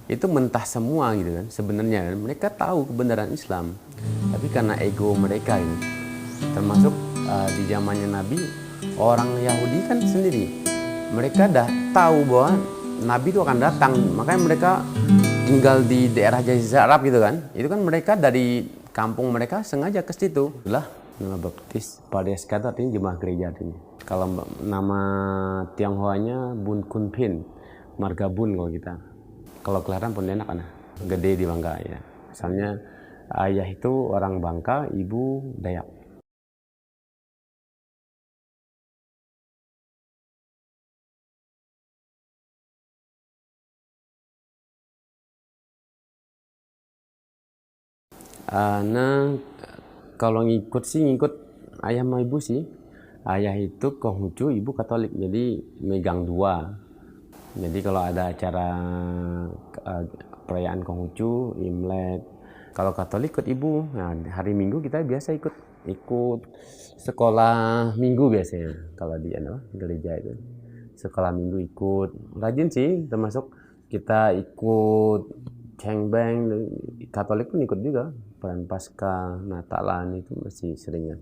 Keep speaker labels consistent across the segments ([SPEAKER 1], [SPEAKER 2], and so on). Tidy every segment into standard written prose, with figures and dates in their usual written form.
[SPEAKER 1] itu mentah semua gitu kan. Sebenarnya mereka tahu kebenaran Islam, tapi karena ego mereka ini, termasuk di zamannya Nabi, orang Yahudi kan sendiri, mereka dah tahu bahwa Nabi itu akan datang, makanya mereka tinggal di daerah Jazirah Arab gitu kan. Itu kan mereka dari kampung mereka sengaja ke situ. Itulah nama baptis Padeska itu artinya jemaah gereja artinya. Kalau nama Tionghoanya Bun Kun Pin, marga Bun kalau kita. Kalau kelahiran Pontianak kan, gede di Bangka ya. Misalnya ayah itu orang Bangka, ibu Dayak. Nah, kalau ngikut sih ngikut ayah sama ibu sih. Ayah itu Konghucu, ibu Katolik, jadi megang dua. Jadi kalau ada acara perayaan Konghucu, Imlek, kalau Katolik ikut ibu. Nah, hari Minggu kita biasa ikut sekolah Minggu biasanya. Kalau di gereja itu sekolah Minggu ikut. Rajin sih, termasuk kita ikut cengbeng. Katolik pun ikut juga. Peran Pasca, Natalan itu masih seringan.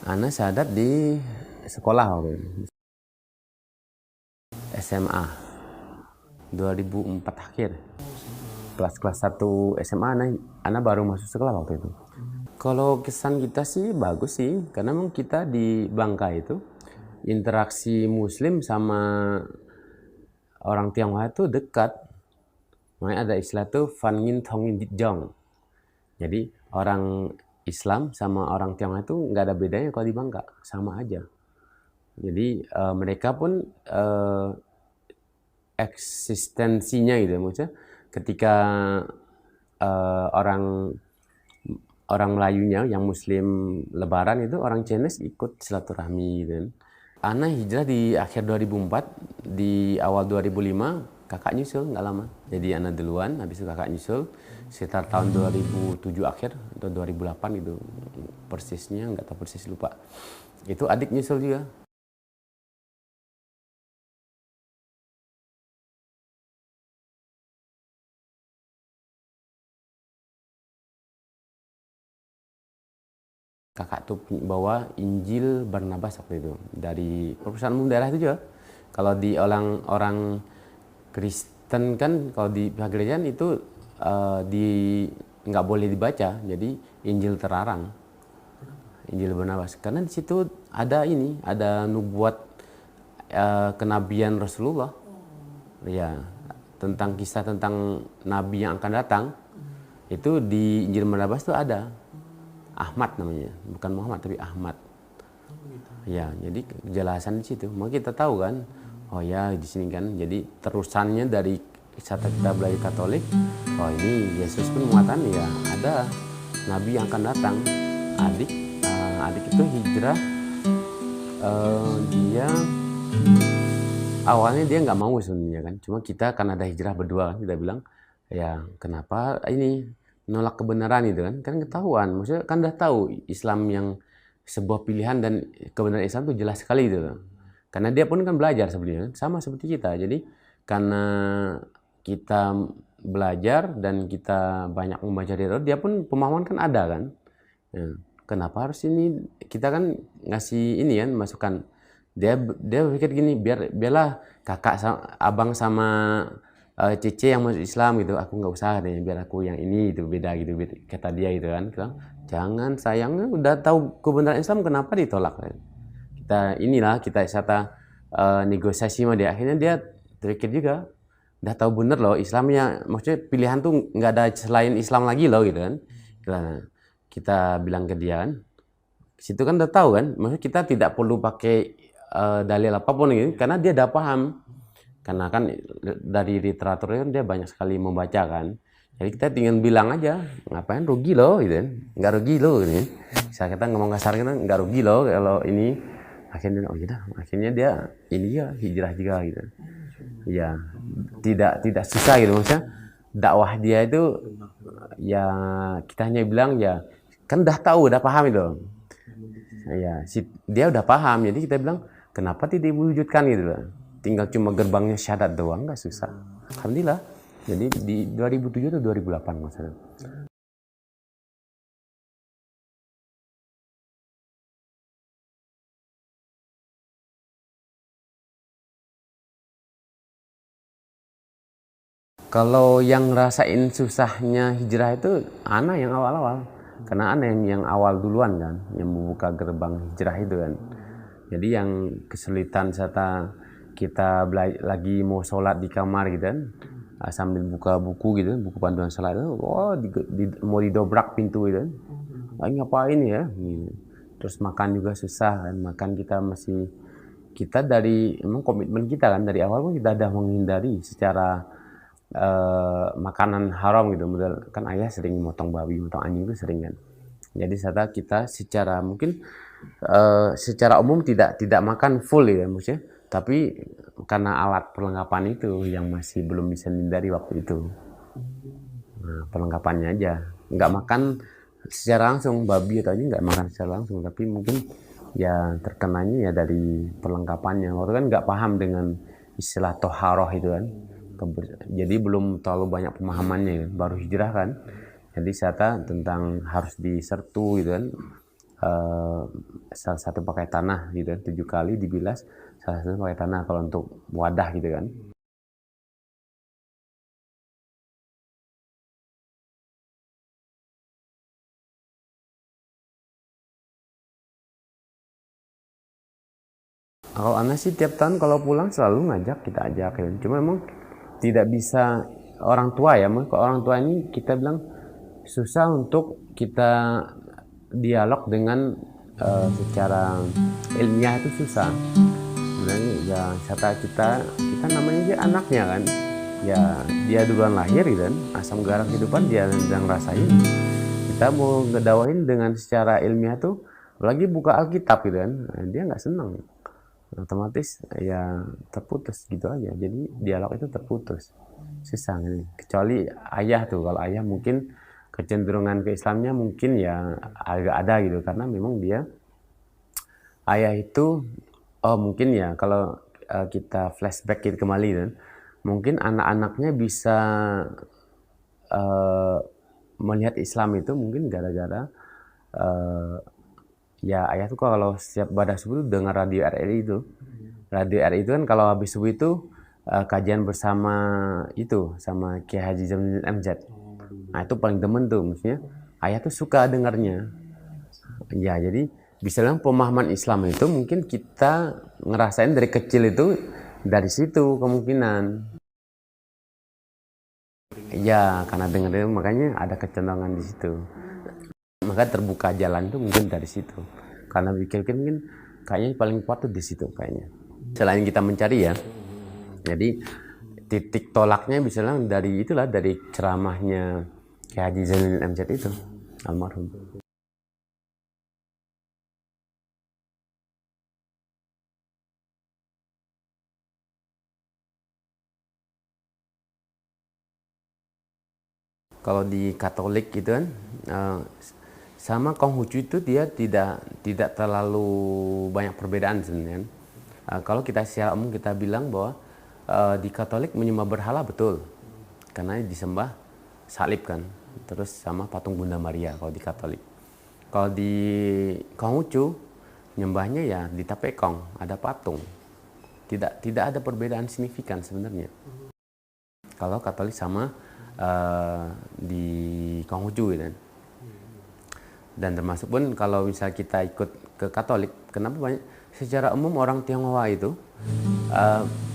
[SPEAKER 1] Ana syahadat di sekolah waktu itu. SMA 2004 akhir. Kelas 1 SMA Ana baru masuk sekolah waktu itu. Kalau kesan kita sih bagus sih, karena memang kita di Bangka itu interaksi Muslim sama orang Tionghoa itu dekat. Makanya ada istilah tuh Fan Yin Thong Yin Jong. Jadi orang Islam sama orang Tionghoa itu nggak ada bedanya kalau di Bangka, sama aja. Jadi mereka pun eksistensinya gitu, maksudnya ketika orang Melayunya yang Muslim Lebaran itu orang Chinese ikut silaturahmi gitu kan. Ana hijrah di akhir 2004, di awal 2005 kakak nyusul nggak lama. Jadi Ana duluan, habis itu kakak nyusul sekitar tahun 2007 akhir atau 2008 itu persisnya nggak tahu persis lupa. Itu adik nyusul juga. Kakak tuh bawa Injil Barnabas waktu itu dari perusahaan umum daerah itu juga. Kalau di orang Kristen kan, kalau di pihak gereja itu di nggak boleh dibaca, jadi Injil terlarang. Injil Barnabas karena di situ ada nubuat kenabian Rasulullah, ya, tentang kisah tentang nabi yang akan datang. Itu di Injil Barnabas itu ada. Ahmad namanya, bukan Muhammad tapi Ahmad. Ya, jadi kejelasan di situ. Maka kita tahu kan, oh ya di sini kan, jadi terusannya dari saat kita belajar Katolik, oh ini Yesus pun mengatakan ya ada Nabi yang akan datang. Adik itu hijrah, dia awalnya dia nggak mau sebenarnya kan, cuma kita kan ada hijrah berdua kan, kita bilang ya kenapa ini nolak kebenaran itu kan ketahuan, maksudnya kan udah tahu Islam yang sebuah pilihan dan kebenaran Islam itu jelas sekali gitu loh. Karena dia pun kan belajar sebenarnya sama seperti kita. Jadi karena kita belajar dan kita banyak membaca di dia pun pemahaman kan ada kan. Ya, kenapa harus ini, kita kan ngasih ini kan masukan. Dia pikir gini, biarlah kakak abang sama Cece yang masuk Islam gitu, aku nggak usah deh, biar aku yang ini itu beda gitu, kata dia gitu kan. Jangan, sayangnya udah tahu kebenaran Islam kenapa ditolak kan. Kita negosiasi sama dia, akhirnya dia terpikir juga udah tahu bener loh Islamnya, maksudnya pilihan tuh nggak ada selain Islam lagi loh gitu kan. Kita bilang ke dia kan, situ kan udah tahu kan, maksudnya kita tidak perlu pakai dalil apapun gitu, karena dia udah paham. Karena kan dari literaturnya kan dia banyak sekali membaca kan. Jadi kita tinggal bilang aja, ngapain rugi loh gitu kan. Nggak rugi loh gitu. Bisa kita ngomong kasar kita nggak rugi loh kalau ini. Akhirnya dia ini ya hijrah juga gitu. Ya, tidak susah gitu maksudnya. dakwah dia itu ya kita hanya bilang ya kan udah tahu, udah paham itu. Ya, dia udah paham, jadi kita bilang kenapa tidak diwujudkan gitu loh. Tinggal cuma gerbangnya syahadat doang, nggak susah. Alhamdulillah. Jadi di 2007 atau 2008 masalah. Kalau yang ngerasain susahnya hijrah itu anak yang awal-awal. Karena anak yang awal duluan kan, yang membuka gerbang hijrah itu kan. Jadi yang kesulitan serta kita lagi mau sholat di kamar gitu kan, sambil buka buku gitu, buku panduan sholat itu, mau didobrak pintu gitu kan. Lagi ngapain ya? Gitu. Terus makan juga susah kan, makan kita dari emang komitmen kita kan dari awal pun kita ada menghindari secara makanan haram gitu. Kan ayah sering motong babi, motong anjing itu sering kan. Jadi kita secara mungkin secara umum tidak makan full ya maksudnya, tapi karena alat perlengkapan itu yang masih belum bisa dihindari waktu itu. Nah, perlengkapannya aja, nggak makan secara langsung babi atau anjing, nggak makan secara langsung, tapi mungkin ya terkenanya ya dari perlengkapannya. Waktu kan nggak paham dengan istilah toharoh itu kan, jadi belum terlalu banyak pemahamannya ya. Baru hijrah kan, jadi tentang harus disertu gitu kan, salah satu pakai tanah gitu kan, 7 kali dibilas, salah satu pakai tanah kalau untuk wadah gitu kan. Kalau anak sih tiap tahun kalau pulang selalu ngajak, kita ajak ya. Cuma memang tidak bisa orang tua ya, kalau orang tua ini kita bilang susah untuk kita dialog dengan secara ilmiah itu susah. Sebenarnya ya kita namanya dia anaknya kan. Ya dia duluan lahir gitu kan, asam garam kehidupan dia sedang rasain. Kita mau ngedawain dengan secara ilmiah tuh, lagi buka Alkitab gitu kan, dia nggak senang. Otomatis ya terputus gitu aja, jadi dialog itu terputus, susah nih. Kecuali ayah tuh, kalau ayah mungkin kecenderungan ke Islamnya mungkin ya agak ada gitu, karena memang dia ayah itu mungkin ya kalau kita flashback gitu kembali kan, mungkin anak-anaknya bisa melihat Islam itu mungkin gara-gara ya ayah tuh kalau setiap pada subuh dengar radio RRI itu. Radio RRI itu kan kalau habis subuh itu kajian bersama itu sama Kiai Haji Zainuddin MZ. Nah itu paling demen tuh, maksudnya ayah tuh suka dengarnya. Ya jadi bisa bilang pemahaman Islam itu mungkin kita ngerasain dari kecil itu dari situ kemungkinan. Ya karena dengerin makanya ada kecenderungan di situ. Maka terbuka jalan tuh mungkin dari situ. Karena pikir-pikir mungkin kayaknya paling kuat tuh di situ kayaknya. Selain kita mencari ya, jadi titik tolaknya misalnya dari ceramahnya Kiai Haji Zainuddin MZ itu, almarhum. Kalau di Katolik gitu kan, sama Konghucu itu dia tidak terlalu banyak perbedaan sebenarnya. Kalau kita secara umum kita bilang bahwa di Katolik menyembah berhala betul, karena disembah salib kan, terus sama patung Bunda Maria kalau di Katolik. Kalau di Konghucu nyembahnya ya di Tapekong ada patung, tidak ada perbedaan signifikan sebenarnya. Kalau Katolik sama di Konghucu gitu kan. Dan termasuk pun kalau misal kita ikut ke Katolik, kenapa banyak secara umum orang Tionghoa itu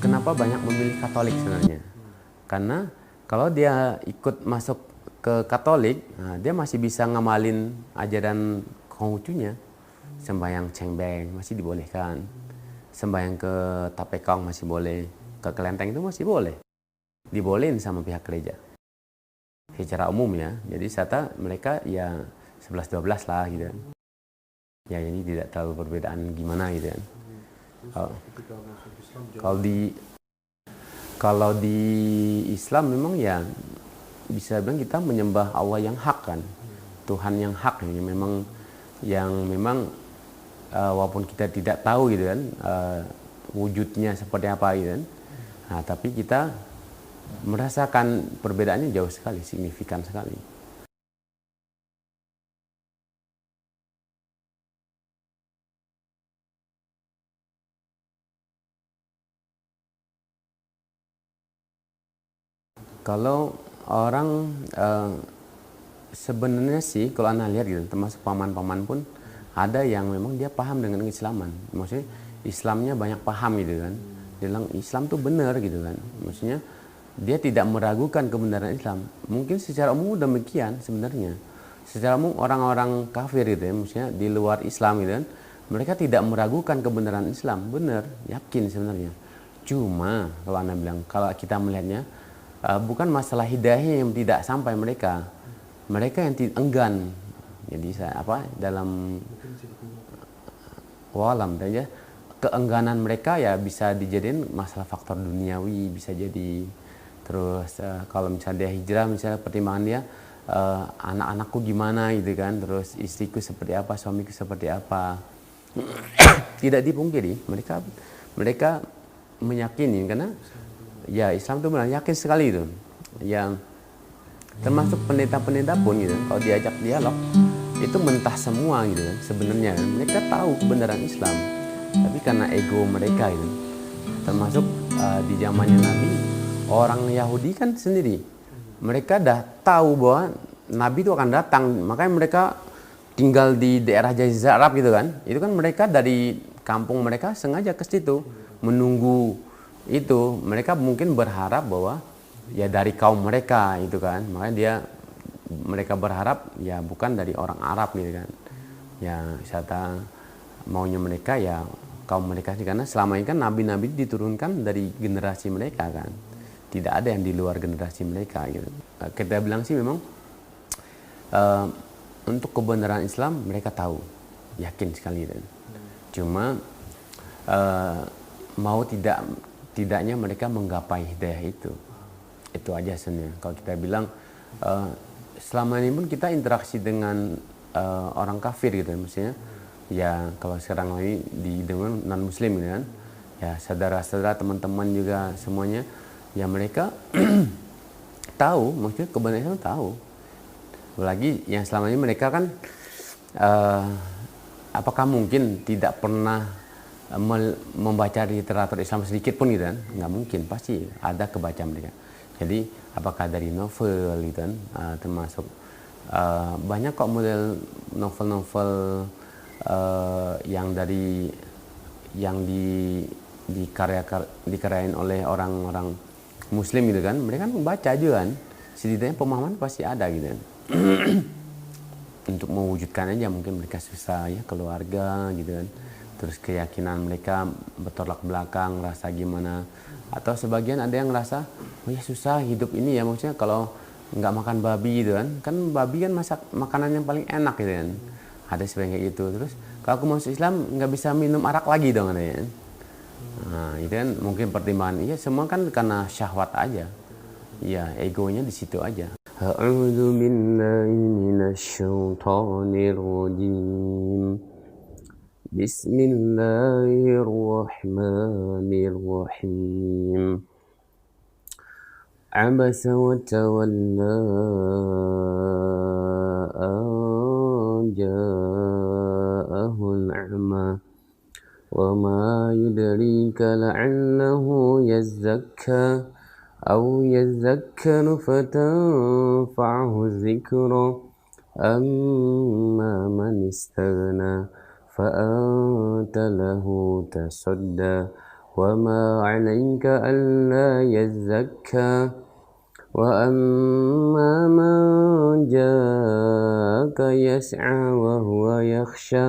[SPEAKER 1] kenapa banyak memilih Katolik sebenarnya? Karena kalau dia ikut masuk ke Katolik, nah, dia masih bisa ngamalin ajaran Konghucunya. Sembahyang cengbeng masih dibolehkan, sembahyang ke Tapekong masih boleh, ke Kelenteng itu masih boleh, dibolehin sama pihak gereja secara umum ya. Jadi mereka ya 11-12 lah gitu kan. Ya ini tidak terlalu perbedaan gimana gitu kan. Kalau di Islam memang ya bisa bilang kita menyembah Allah yang hak kan, Tuhan yang hak ini memang walaupun kita tidak tahu gitu kan wujudnya seperti apa gitu kan. Nah, tapi kita merasakan perbedaannya jauh sekali, signifikan sekali. Kalau orang sebenarnya sih kalau Anda lihat gitu, termasuk paman-paman pun ada yang memang dia paham dengan keislaman. Maksudnya Islamnya banyak paham gitu kan. Dia bilang Islam tuh benar gitu kan. Maksudnya dia tidak meragukan kebenaran Islam. Mungkin secara umum demikian sebenarnya. Secara umum orang-orang kafir gitu ya, maksudnya di luar Islam gitu kan, mereka tidak meragukan kebenaran Islam. Benar, yakin sebenarnya. Cuma kalau Anda bilang, kalau kita melihatnya bukan masalah hidayah yang tidak sampai mereka yang enggan. Jadi dalam walam saja keengganan mereka ya bisa dijadiin masalah faktor duniawi, bisa jadi. Terus kalau misalnya dia hijrah, misalnya pertimbangan dia anak-anakku gimana gitu kan, terus istriku seperti apa, suamiku seperti apa. Tidak dipungkiri mereka meyakini karena ya Islam itu benar, yakin sekali itu. Yang termasuk pendeta-pendeta pun gitu, kalau diajak dialog itu mentah semua gitu kan. Sebenarnya kan mereka tahu kebenaran Islam, tapi karena ego mereka itu. Termasuk di zamannya Nabi, orang Yahudi kan sendiri, mereka dah tahu bahwa Nabi itu akan datang, makanya mereka tinggal di daerah Jazirah Arab gitu kan. Itu kan mereka dari kampung mereka sengaja ke situ menunggu itu. Mereka mungkin berharap bahwa ya dari kaum mereka itu kan, makanya mereka berharap ya bukan dari orang Arab gitu kan. Ya wisata maunya mereka ya kaum mereka sih, karena selama ini kan nabi-nabi diturunkan dari generasi mereka kan. Tidak ada yang di luar generasi mereka gitu. Kita bilang sih memang untuk kebenaran Islam mereka tahu, yakin sekali kan. Cuma mau tidaknya mereka menggapai hidayah itu aja sebenarnya. Kalau kita bilang selama ini pun kita interaksi dengan orang kafir gitu maksudnya ya, kalau sekarang lagi dengan non muslim gitu kan ya, saudara-saudara, teman-teman juga semuanya ya, mereka tahu maksudnya kebenaran Islam, tahu. Apalagi yang selama ini mereka kan apakah mungkin tidak pernah membaca literatur Islam sedikit pun gitu kan? Nggak mungkin, pasti ada kebaca mereka. Jadi apakah dari novel gitu kan, termasuk banyak kok model novel-novel yang dikaryain oleh orang-orang Muslim gitu kan, mereka kan membaca juga kan, setidaknya pemahaman pasti ada gitu kan. Untuk mewujudkan aja mungkin mereka susah ya, keluarga gitu kan, terus keyakinan mereka bertolak belakang, rasa gimana, atau sebagian ada yang ngerasa oh ya susah hidup ini ya, maksudnya kalau nggak makan babi gitu kan babi kan masak makanan yang paling enak gitu kan, ada sebagian kayak gitu. Terus kalau aku masuk Islam nggak bisa minum arak lagi dong ada ya. Nah itu kan mungkin pertimbangan, iya semua kan karena syahwat aja ya, egonya di situ aja. A'udzu billahi minasyaitonir rajim. Bismillahirrahmanirrahim. Abasa wa tawalla an ja'ahul a'ma wa ma yudrika la'allahu yazzakka aw yazzakkaru fatanfa'ahu dzikra amma man istaghna فأنت له تصدى وما عليك ألا يزكى وأما من جاءك يسعى وهو يخشى